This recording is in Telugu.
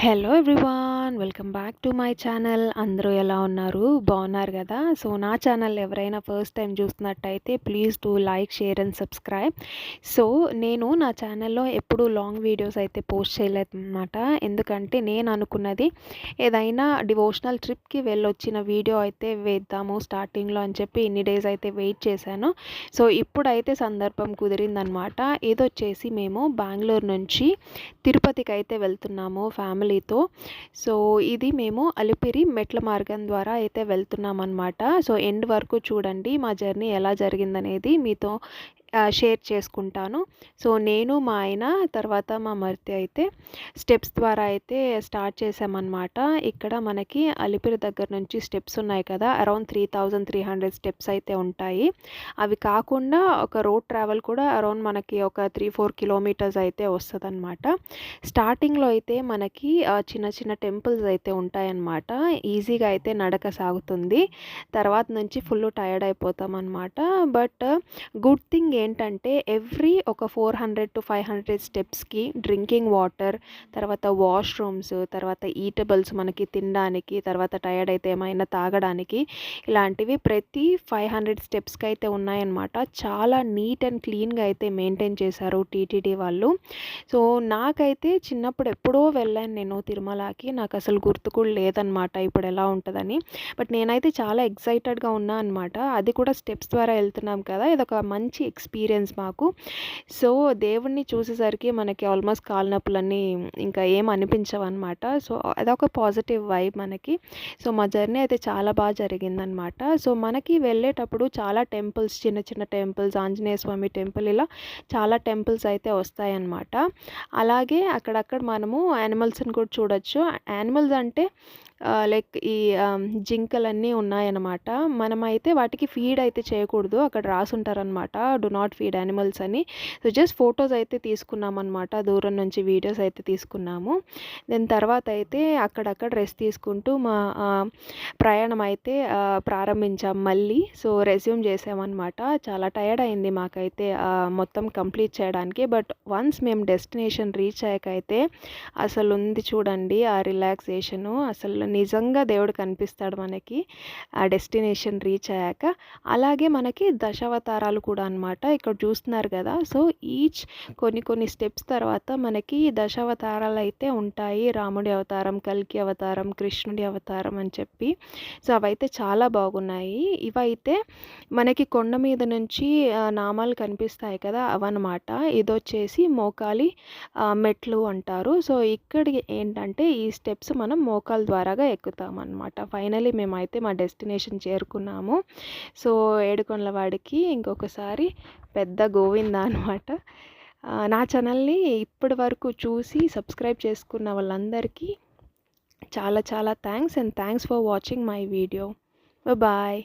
Hello everyone, welcome back to my channel. అందరూ ఎలా ఉన్నారు? బాగున్నారు కదా? సో నా ఛానల్ ఎవరైనా ఫస్ట్ టైం చూస్తున్నట్టయితే please do like, share and subscribe. So నేను నా ఛానల్లో ఎప్పుడూ లాంగ్ వీడియోస్ అయితే పోస్ట్ చేయలేదన్నమాట. ఎందుకంటే నేను అనుకున్నది ఏదైనా డివోషనల్ ట్రిప్కి వెళ్ళొచ్చిన వీడియో అయితే వేద్దాము స్టార్టింగ్లో అని చెప్పి ఇన్ని డేస్ అయితే వెయిట్ చేశాను. సో ఇప్పుడైతే సందర్భం కుదిరిందనమాట. ఇదొచ్చేసి మేము బెంగళూరు నుంచి తిరుపతికి అయితే వెళ్తున్నాము ఫ్యామిలీతో. సో ఇది మేము అలిపిరి మెట్ల మార్గం ద్వారా అయితే వెళ్తున్నాం అనమాట. సో ఎండ్ వరకు చూడండి మా జర్నీ ఎలా జరిగిందనేది మీతో షేర్ చేసుకుంటాను. సో నేను మా ఆయన తర్వాత మా మరిది అయితే స్టెప్స్ ద్వారా అయితే స్టార్ట్ చేసామన్నమాట. ఇక్కడ మనకి అలిపిరి దగ్గర నుంచి స్టెప్స్ ఉన్నాయి కదా, అరౌండ్ 3300 స్టెప్స్ అయితే ఉంటాయి. అవి కాకుండా ఒక రోడ్ ట్రావెల్ కూడా అరౌండ్ మనకి ఒక 3-4 కిలోమీటర్స్ అయితే వస్తుందన్నమాట. స్టార్టింగ్లో అయితే మనకి చిన్న చిన్న టెంపుల్స్ అయితే ఉంటాయన్నమాట. ఈజీగా అయితే నడక సాగుతుంది. తర్వాత నుంచి ఫుల్ టైర్డ్ అయిపోతాం అనమాట. బట్ గుడ్ థింగ్ ఏంటంటే ఎవ్రీ ఒక 400-500 స్టెప్స్కి డ్రింకింగ్ వాటర్, తర్వాత వాష్రూమ్స్, తర్వాత ఈటబుల్స్ మనకి తినడానికి, తర్వాత టైర్డ్ అయితే ఏమైనా తాగడానికి, ఇలాంటివి ప్రతి 500 స్టెప్స్కి అయితే ఉన్నాయన్నమాట. చాలా నీట్ అండ్ క్లీన్గా అయితే మెయింటైన్ చేశారు టీటీడీ వాళ్ళు. సో నాకైతే చిన్నప్పుడు ఎప్పుడో వెళ్ళాను నేను తిరుమలకి, నాకు అసలు గుర్తు కూడా లేదనమాట ఇప్పుడు ఎలా ఉంటుందని. బట్ నేనైతే చాలా ఎక్సైటెడ్గా ఉన్నా అనమాట. అది కూడా స్టెప్స్ ద్వారా వెళ్తున్నాం కదా, ఇదొక మంచి ఎక్స్పీరియన్స్ మాకు. సో దేవుణ్ణి చూసేసరికి మనకి ఆల్మోస్ట్ కాళ్ళ నొప్పులన్నీ ఇంకా ఏం అనిపించవు అనమాట. సో అదొక పాజిటివ్ వైబ్ మనకి. సో మా జర్నీ అయితే చాలా బాగా జరిగిందనమాట. సో మనకి వెళ్ళేటప్పుడు చాలా టెంపుల్స్, చిన్న చిన్న టెంపుల్స్, ఆంజనేయ స్వామి టెంపుల్, ఇలా చాలా టెంపుల్స్ అయితే వస్తాయన్నమాట. అలాగే అక్కడక్కడ మనము యానిమల్స్ని కూడా చూడొచ్చు. యానిమల్స్ అంటే లైక్ ఈ జింకలన్నీ ఉన్నాయన్నమాట. మనమైతే వాటికి ఫీడ్ అయితే చేయకూడదు, అక్కడ రాసుంటారనమాట డు నాట్ ఫీడ్ యానిమల్స్ అని. సో జస్ట్ ఫొటోస్ అయితే తీసుకున్నాం అనమాట, దూరం నుంచి వీడియోస్ అయితే తీసుకున్నాము. దాని తర్వాత అయితే అక్కడక్కడ రెస్ట్ తీసుకుంటూ మా ప్రయాణం అయితే ప్రారంభించాం మళ్ళీ. సో రెజ్యూమ్ చేసామన్నమాట. చాలా టైర్డ్ అయింది మాకైతే మొత్తం కంప్లీట్ చేయడానికి. బట్ వన్స్ మేము డెస్టినేషన్ రీచ్ అయ్యాకైతే అసలు ఉంది చూడండి ఆ రిలాక్సేషను, అసలు నిజంగా దేవుడు కనిపిస్తాడు మనకి ఆ డెస్టినేషన్ రీచ్ అయ్యాక. అలాగే మనకి దశావతారాలు కూడా అనమాట ఇక్కడ చూస్తున్నారు కదా. సో ఈచ్ కొన్ని స్టెప్స్ తర్వాత మనకి దశావతారాలు అయితే ఉంటాయి. రాముడి అవతారం, కల్కి అవతారం, కృష్ణుడి అవతారం అని చెప్పి. సో అవైతే చాలా బాగున్నాయి. ఇవైతే మనకి కొండ మీద నుంచి నామాలు కనిపిస్తాయి కదా, అవన్నమాట. ఇదొచ్చేసి మోకాలి మెట్లు అంటారు. సో ఇక్కడికి ఏంటంటే ఈ స్టెప్స్ మనం మోకాల ద్వారాగా ఎక్కుతామన్నమాట. ఫైనలీ మేమైతే మా డెస్టినేషన్ చేరుకున్నాము. సో ఏడుకొండలవాడికి ఇంకొకసారి పెద్ద గోవిందా అనమాట. నా ఛానల్ని ఇప్పటి వరకు చూసి సబ్స్క్రైబ్ చేసుకున్న వాళ్ళందరికీ చాలా చాలా thanks, and thanks for watching my video. Bye.